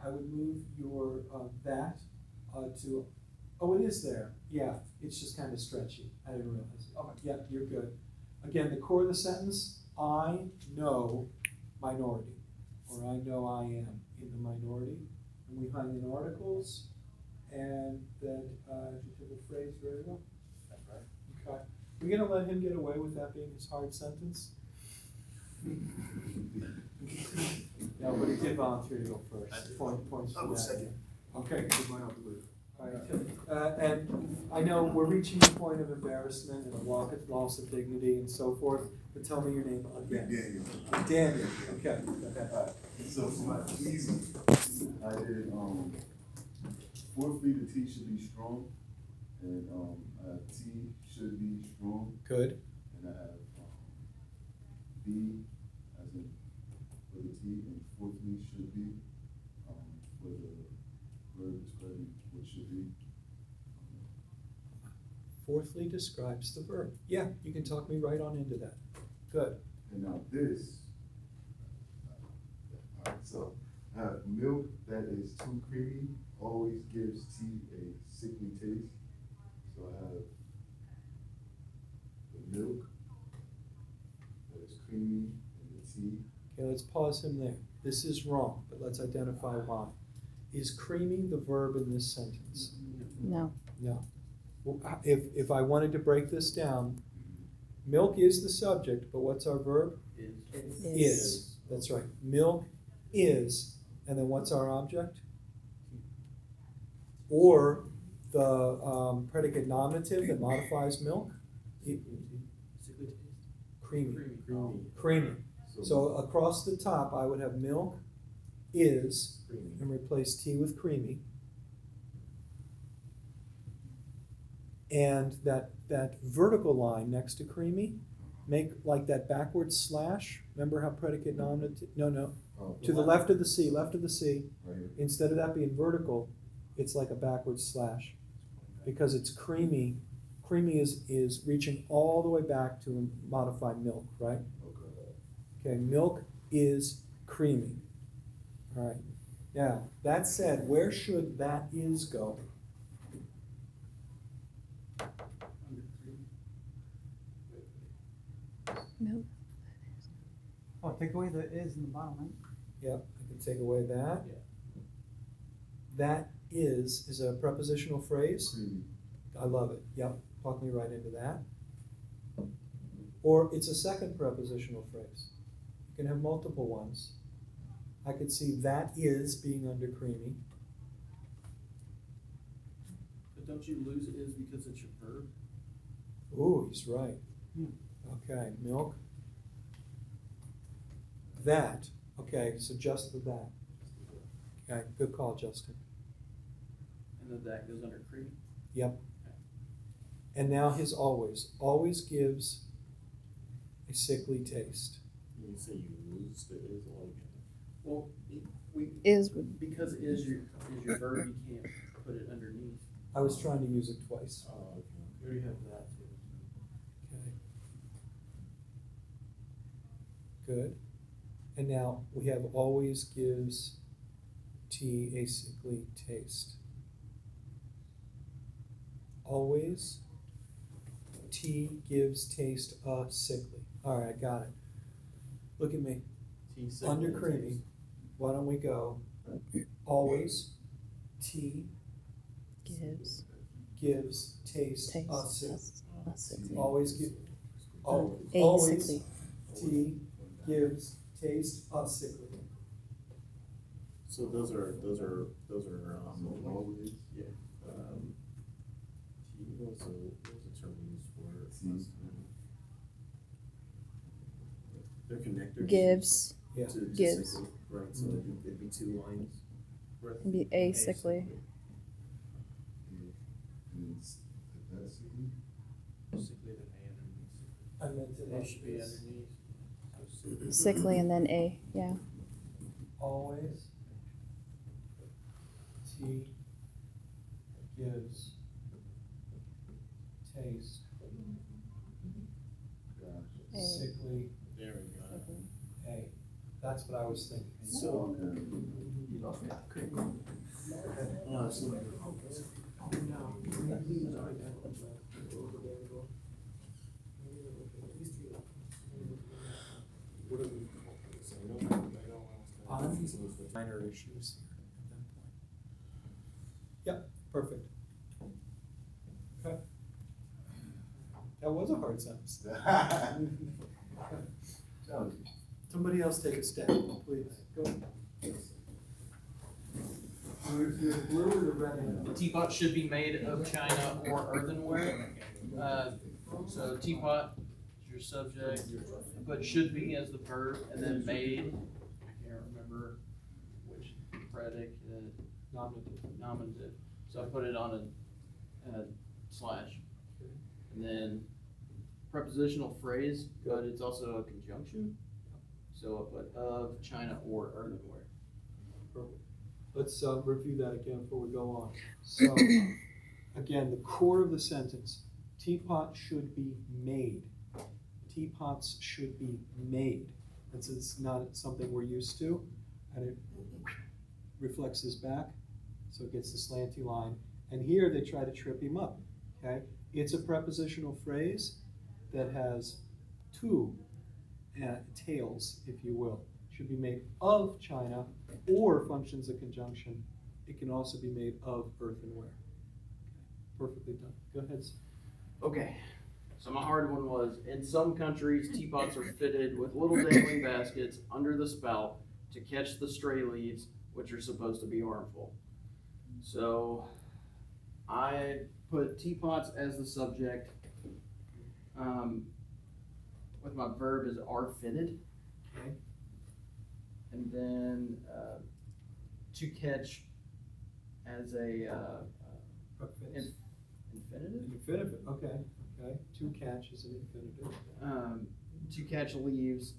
I would move your that to, oh, it is there. Yeah, it's just kind of stretchy. I didn't realize it. Okay. Yeah, you're good. Again, the core of the sentence, I know minority, or I know I am in the minority. And we find in articles, and that adjective phrase very well. That's right. Okay. We're going to let him get away with that being his hard sentence? No, but he did volunteer to go first. Points for that. Second. Okay. Good one, I'll do it. All right. And I know we're reaching the point of embarrassment and a loss of dignity and so forth, but tell me your name again. Daniel. Okay. So for my easy, I did, fourthly, the T should be strong, and, T should be strong, Good. and I have, B as in for the T, and fourthly should be, for the verb describing what should be. Fourthly describes the verb. Yeah, you can talk me right on into that. Good. And now this, alright, so I have milk that is too creamy always gives tea a sickly taste. So I have the milk that is creamy and the tea. Okay, let's pause him there. This is wrong, but let's identify why. Is creamy the verb in this sentence? No. No. Well, if I wanted to break this down, milk is the subject, but what's our verb? Is. That's right. Milk is. And then what's our object? Or the predicate nominative that modifies milk? Creamy. Creamy. So across the top, I would have milk is, and replace tea with creamy. And that vertical line next to creamy, make like that backward slash. Remember how predicate nominative, no. To the left of the C, Right here. instead of that being vertical, it's like a backward slash. Because it's creamy. Creamy is reaching all the way back to modify milk, right? Okay, milk is creamy. All right. Now, that said, where should that is go? Milk. Oh, take away the is in the bottom, right? Yep, I can take away that. Yeah. That is a prepositional phrase. Creamy. I love it. Yep, talk me right into that. Or it's a second prepositional phrase. You can have multiple ones. I could see that is being under creamy. But don't you lose it is because it's your verb? Ooh, he's right. Okay, milk. That. Okay, so just the that. Okay, good call, Justin. And then that goes under creamy? Yep. And now his always. Always gives a sickly taste. You say you lose the is altogether. Well, we, Is would because is your verb, you can't put it underneath. I was trying to use it twice. Oh, okay. You already have that too. Okay. Good. And now we have always gives tea a sickly taste. Always tea gives taste a sickly. All right, I got it. Look at me. Tea Under creamy. Why don't we go? Always tea gives gives taste a taste sickly. a sickly. Always give. A Always sickly. tea gives taste a sickly. So those are Always. yeah. What was the term we used for it last time? They're connectors. Gives Yeah. To Gives. sickly, right, so it'd be two lines. Worth can be a sickly. And it's that sickly. Sickly than A underneath. I meant to It should be underneath. Sickly and then a. Yeah. Always tea gives taste Gotcha. A. sickly There we go. Sickly. a. That's what I was thinking. So- Okay. You lost me. What are we? Minor issues here at that point. Yep, perfect. Okay. That was a hard sentence. Somebody else take a stab, please. Go. The blue or the red? The teapot should be made of china or earthenware. So teapot is your subject, but should be as the verb, and then made, I can't remember which predicate, nominative. So I put it on a slash. And then prepositional phrase, but it's also a conjunction. So I put of china or earthenware. Perfect. Let's review that again before we go on. So, again, the core of the sentence, teapot should be made. Teapots should be made. It's not something we're used to, and it reflexes back, so it gets the slanty line. And here they try to trip him up, okay? It's a prepositional phrase that has two tails, if you will. Should be made of china or functions of conjunction. It can also be made of earthenware. Perfectly done. Go ahead. Okay, so my hard one was, in some countries, teapots are fitted with little dangling baskets under the spout to catch the stray leaves, which are supposed to be harmful. So I put teapots as the subject, with my verb as are fitted. Okay. And then to catch as a infinitive. Infinitive, okay, okay. To catch is an infinitive. To catch leaves.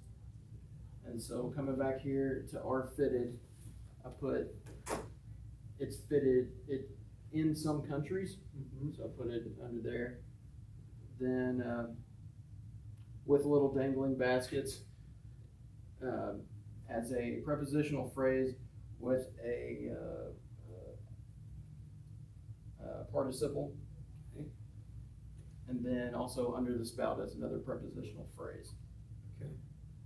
And so coming back here to are fitted, I put it's fitted it in some countries. Mm-hmm. So I put it under there. Then with little dangling baskets, as a prepositional phrase with a participle. Okay. And then also under the spout as another prepositional phrase. Okay.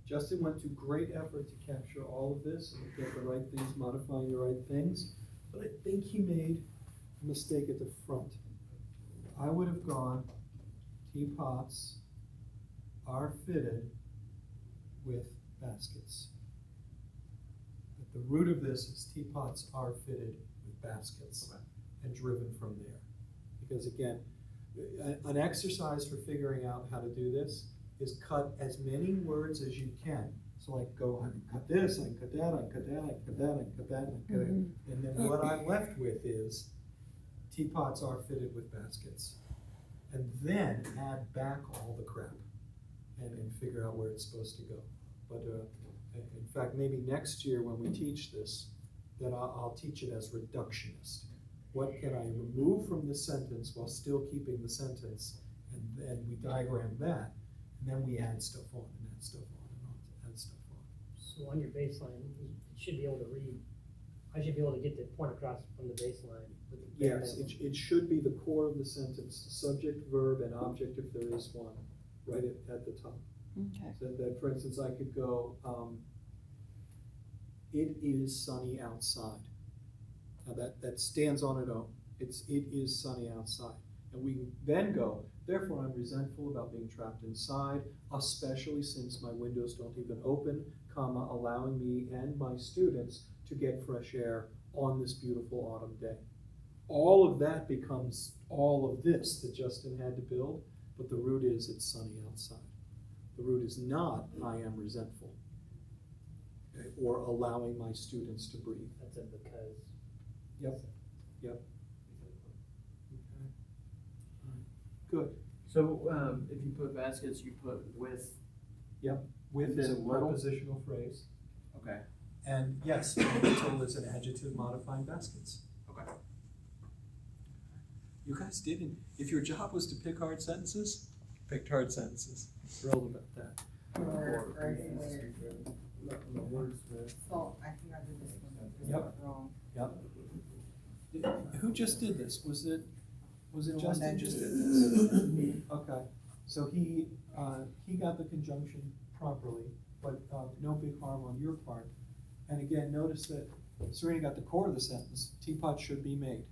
Justin went to great effort to capture all of this and get the right things, modifying the right things, but I think he made a mistake at the front. I would have gone, teapots are fitted with baskets. But the root of this is teapots are fitted with baskets and driven from there. Because again, an exercise for figuring out how to do this is cut as many words as you can. So like go, I can cut this, I can cut that, I can cut that, I can cut that, I can cut that, I can cut it. And then what I'm left with is teapots are fitted with baskets. And then add back all the crap and figure out where it's supposed to go. But in fact, maybe next year when we teach this, then I'll teach it as reductionist. What can I remove from the sentence while still keeping the sentence? And then we diagram that, and then we add stuff on, and add stuff on, and add stuff on. So on your baseline, you should be able to read, I should be able to get the point across from the baseline. With the bare Yes, minimum. it should be the core of the sentence, subject, verb, and object if there is one, right at the top. Okay. So that, for instance, I could go, it is sunny outside. Now that stands on its own. It is sunny outside. And we can then go, therefore I'm resentful about being trapped inside, especially since my windows don't even open, comma, allowing me and my students to get fresh air on this beautiful autumn day. All of that becomes all of this that Justin had to build, but the root is it's sunny outside. The root is not I am resentful, okay, or allowing my students to breathe. That's a because. Yep, yep. Okay. All right. Good. So if you put baskets, you put with. Yep, with is a prepositional phrase. Okay. And yes, little is an adjective modifying baskets. Okay. You guys didn't, if your job was to pick hard sentences, picked hard sentences. I'm thrilled about that. the wordsmith. So I think I did this one. Yep. Wrong. Who just did this? Was it The one Justin that just did did this? Okay, so he got the conjunction properly, but no big harm on your part. And again, notice that Serena got the core of the sentence, teapot should be made.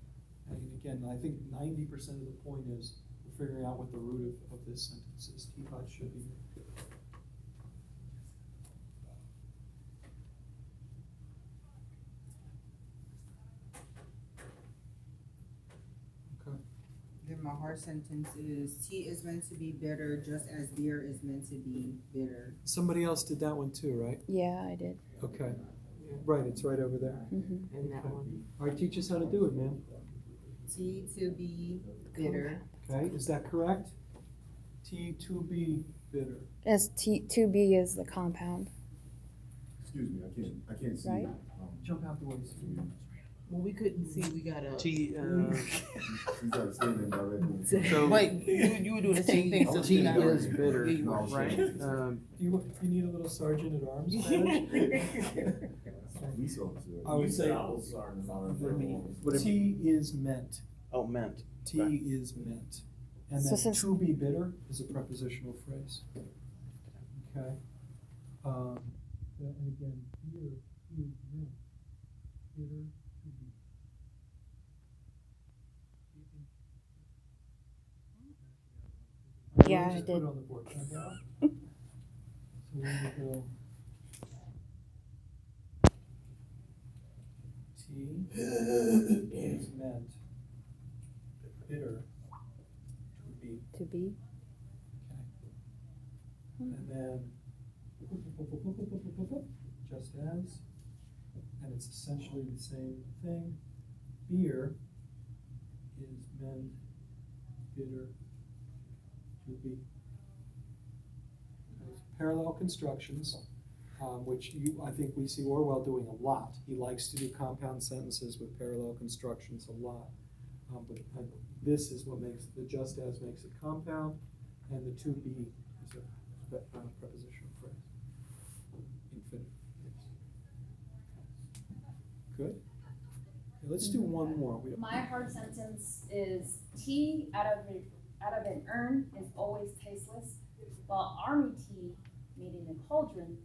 And again, I think 90% of the point is we're figuring out what the root of this sentence is. Teapot should be made. Okay. Then my hard sentence is tea is meant to be bitter just as beer is meant to be bitter. Somebody else did that one too, right? Yeah, I did. Okay. Right, it's right over there. Mm-hmm. And that one. All right, teach us how to do it, man. Tea to be bitter. Okay, is that correct? T to be bitter. As T2B is the compound. Excuse me, I can't see. Right. Jump out the way. Well, we couldn't see, we got a. T, You gotta stand in directly. so Wait, you were doing the same thing, so T T is bitter, Yeah, you are. right? Do you need a little sergeant at arms badge? Police officer. I would say T is meant. Oh, meant. T is meant. And So then since- to be bitter is a prepositional phrase. Okay. And again, beer is meant. Bitter to be. Yeah, I Just did. put it on the board. Check it out. So when we go T is meant bitter to be. To be. Okay. And then just as, and it's essentially the same thing. Beer is meant bitter to be. Parallel constructions, which I think we see Orwell doing a lot. He likes to do compound sentences with parallel constructions a lot. But this is what makes, the just as makes it compound, and the to be is a prepositional phrase. Infinitive. Good? Okay, let's do one more. My hard sentence is tea out of an urn is always tasteless, while army tea made in a cauldron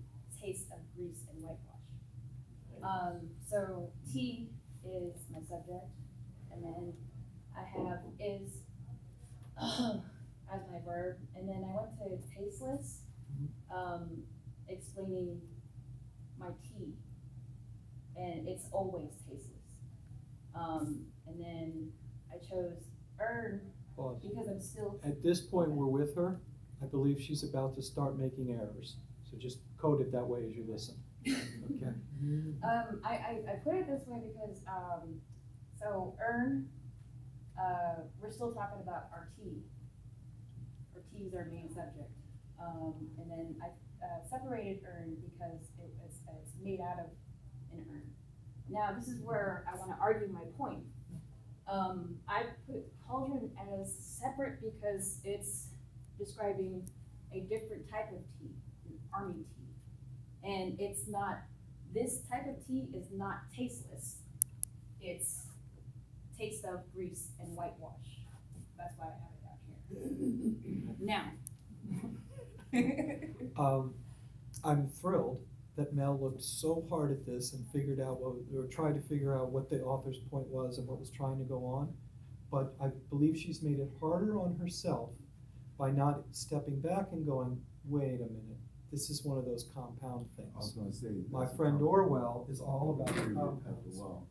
tastes of grease and whitewash. So tea is my subject, and then I have is as my verb, and then I went to tasteless, explaining my tea, and it's always tasteless. And then I chose urn Pause. because I'm still. At this point, we're with her. I believe she's about to start making errors. So just code it that way as you listen. Okay. I put it this way because, so urn, we're still talking about our tea. Our tea is our main subject. And then I separated urn because it's made out of an urn. Now, this is where I want to argue my point. I put cauldron as separate because it's describing a different type of tea, an army tea. And it's not, this type of tea is not tasteless. It's taste of grease and whitewash. That's why I have it down here. Now. I'm thrilled that Mel looked so hard at this and figured out or tried to figure out what the author's point was and what was trying to go on. But I believe she's made it harder on herself by not stepping back and going, wait a minute, this is one of those compound things. I was gonna say. My friend Orwell is all about compounds. Wow.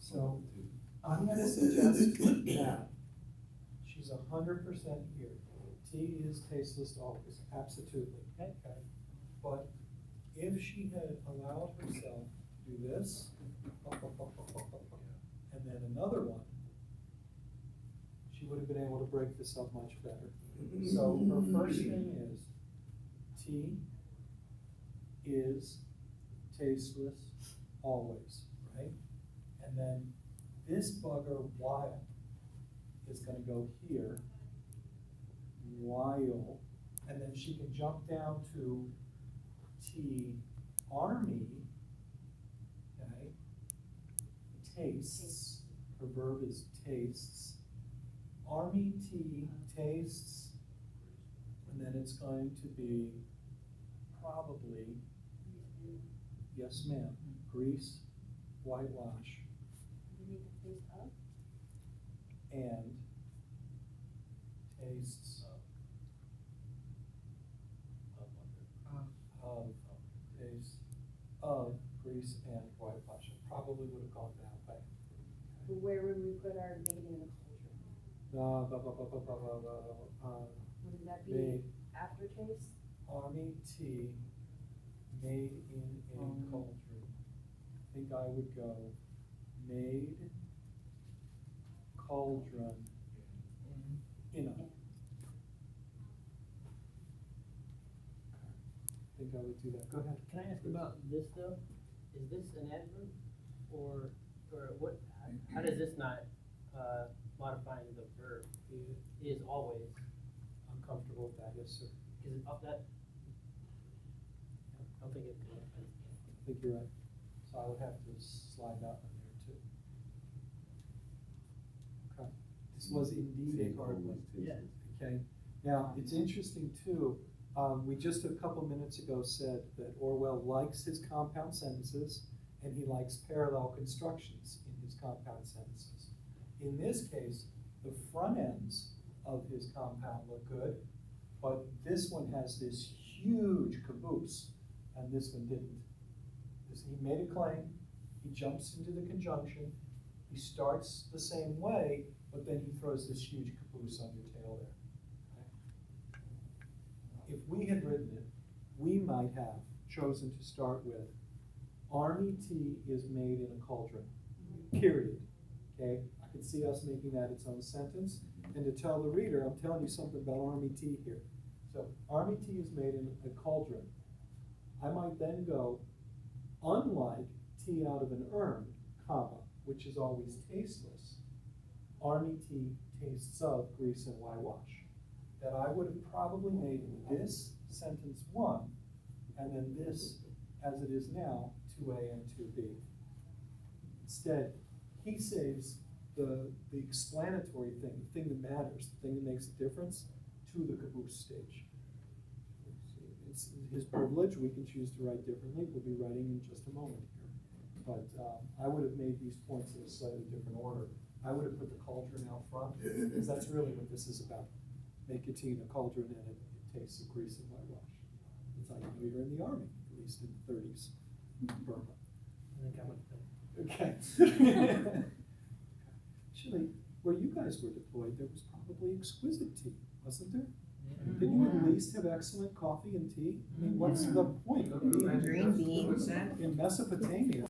So I'm gonna suggest that she's 100% here. Tea is tasteless always, absolutely. Okay. But if she had allowed herself to do this, and then another one, she would have been able to break this up much better. So her first thing is, tea is tasteless always, right? And then this bugger while is gonna go here, while, and then she can jump down to tea army, okay, tastes, her verb is tastes. Army tea tastes, and then it's going to be probably, yes ma'am, grease, whitewash, You need the taste of? and tastes of, taste of grease and whitewash. I probably would have gone that way. Where would we put our made in a culture? Would that be Made. aftertaste? Army tea made in a cauldron. I think I would go made cauldron in a. I think I would do that. Go ahead. Can I ask about this though? Is this an adverb or what, how does this not, modifying the verb? Is always, I'm comfortable with that, yes, sir. is it up that? I don't think it can. I think you're right. So I would have to slide that one there too. Okay. This was indeed a hard one. Yeah. Okay. Now, it's interesting too, we just a couple minutes ago said that Orwell likes his compound sentences and he likes parallel constructions in his compound sentences. In this case, the front ends of his compound look good, but this one has this huge caboose and this one didn't. He made a claim, he jumps into the conjunction, he starts the same way, but then he throws this huge caboose on your tail there. Okay? If we had written it, we might have chosen to start with, army tea is made in a cauldron, period. Okay, I could see us making that its own sentence, and to tell the reader, I'm telling you something about army tea here. So, army tea is made in a cauldron. I might then go, unlike tea out of an urn, comma, which is always tasteless, army tea tastes of grease and whitewash. That I would have probably made this sentence 1, and then this, as it is now, 2A and 2B. Instead, he saves the explanatory thing, the thing that matters, the thing that makes a difference, to the caboose stage. It's his privilege. We can choose to write differently. We'll be writing in just a moment here. But I would have made these points in a slightly different order. I would have put the cauldron out front, because that's really what this is about. Make your tea in a cauldron and it tastes of grease and whitewash. That's how you know you're in the army, at least in the 30s. Burma. I think I would think. Okay. Actually, where you guys were deployed, there was probably exquisite tea, wasn't there? Didn't you at least have excellent coffee and tea? I mean, what's the point of being Green beans. in Mesopotamia?